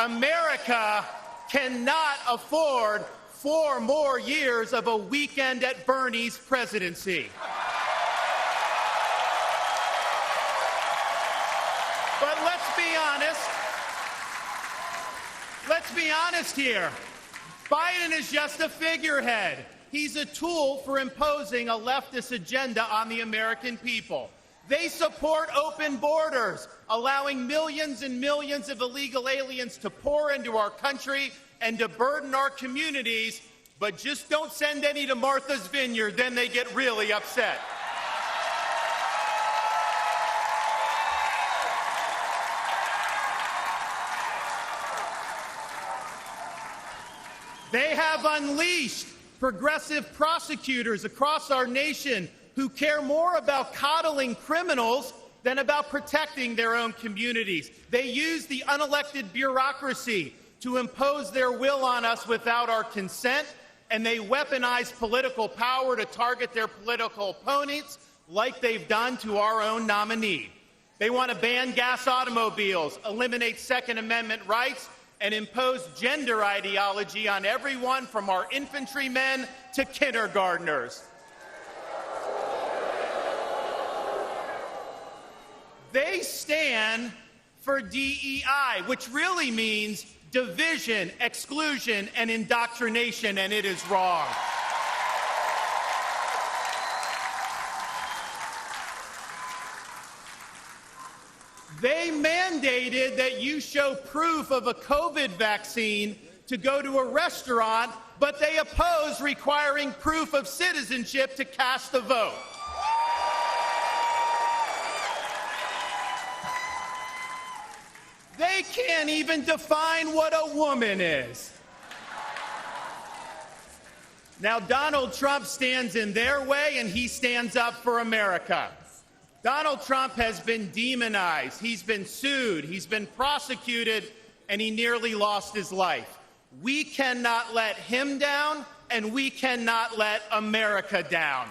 America cannot afford 4 more years of a weekend at Bernie's presidency. But let's be honest here. Biden is just a figurehead. He's a tool for imposing a leftist agenda on the American people. They support open borders, allowing millions and millions of illegal aliens to pour into our country and to burden our communities, but just don't send any to Martha's Vineyard, then they get really upset. They have unleashed progressive prosecutors across our nation who care more about coddling criminals than about protecting their own communities. They use the unelected bureaucracy to impose their will on us without our consent, and they weaponize political power to target their political opponents like they've done to our own nominee. They want to ban gas automobiles, eliminate Second Amendment rights, and impose gender ideology on everyone from our infantrymen to kindergartners. They stand for DEI, which really means division, exclusion, and indoctrination, and it is wrong. They mandated that you show proof of a COVID vaccine to go to a restaurant, but they oppose requiring proof of citizenship to cast a vote. They can't even define what a woman is. Now, Donald Trump stands in their way, and he stands up for America. Donald Trump has been demonized. He's been sued. He's been prosecuted, and he nearly lost his life. We cannot let him down, and we cannot let America down.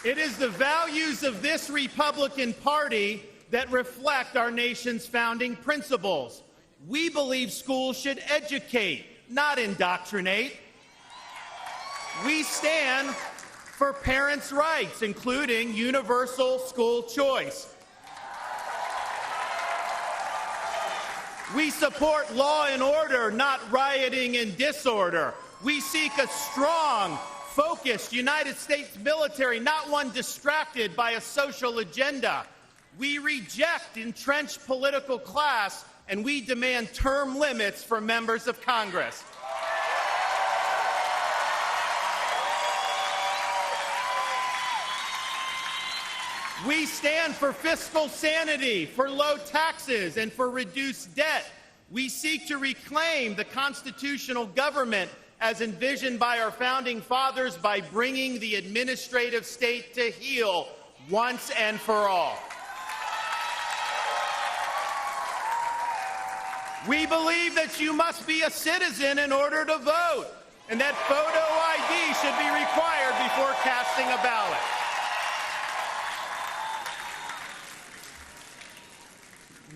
It is the values of this Republican Party that reflect our nation's founding principles. We believe schools should educate, not indoctrinate. We stand for parents' rights, including universal school choice. We support law and order, not rioting and disorder. We seek a strong, focused United States military, not one distracted by a social agenda. We reject entrenched political class, and we demand term limits for members of Congress. We stand for fiscal sanity, for low taxes, and for reduced debt. We seek to reclaim the constitutional government as envisioned by our founding fathers by bringing the administrative state to heel once and for all. We believe that you must be a citizen in order to vote, and that photo ID should be required before casting a ballot.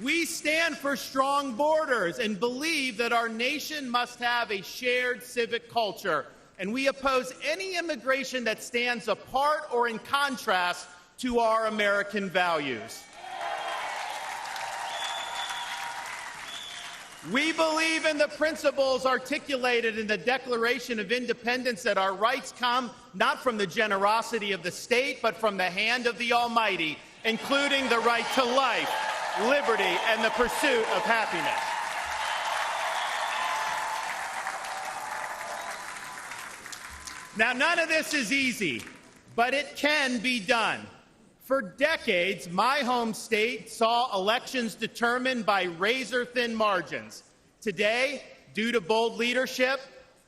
We stand for strong borders and believe that our nation must have a shared civic culture, and we oppose any immigration that stands apart or in contrast to our American values. We believe in the principles articulated in the Declaration of Independence that our rights come not from the generosity of the state, but from the hand of the Almighty, including the right to life, liberty, and the pursuit of happiness. Now, none of this is easy, but it can be done. For decades, my home state saw elections determined by razor-thin margins. Today, due to bold leadership,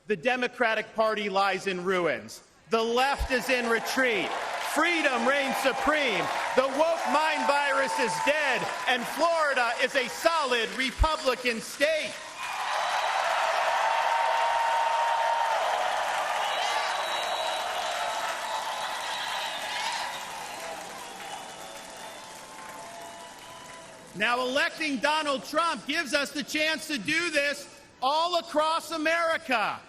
the Democratic Party lies in ruins. The left is in retreat. Freedom reigns supreme. The woke mind virus is dead, and Florida is a solid Republican state. Now, electing Donald Trump gives us the chance to do this all across America.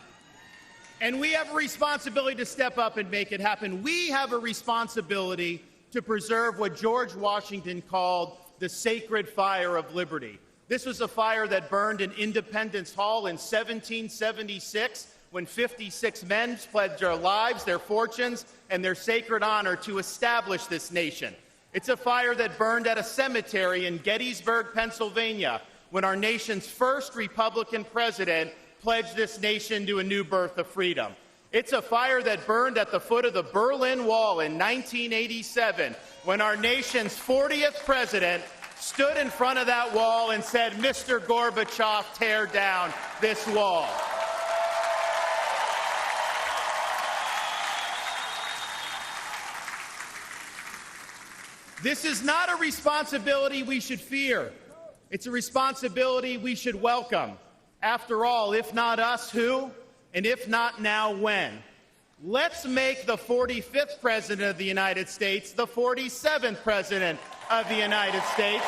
And we have a responsibility to step up and make it happen. We have a responsibility to preserve what George Washington called the sacred fire of liberty. This was a fire that burned in Independence Hall in 1776 when 56 men pledged their lives, their fortunes, and their sacred honor to establish this nation. It's a fire that burned at a cemetery in Gettysburg, Pennsylvania, when our nation's first Republican president pledged this nation to a new birth of freedom. It's a fire that burned at the foot of the Berlin Wall in 1987, when our nation's 40th president stood in front of that wall and said, "Mr. Gorbachev, tear down this wall." This is not a responsibility we should fear. It's a responsibility we should welcome. After all, if not us, who? And if not now, when? Let's make the 45th President of the United States the 47th President of the United States.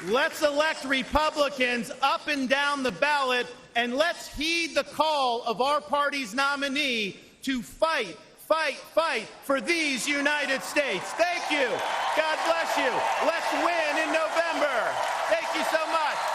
Let's elect Republicans up and down the ballot, and let's heed the call of our party's nominee to fight, fight, fight for these United States. Thank you. God bless you. Let's win in November. Thank you so much.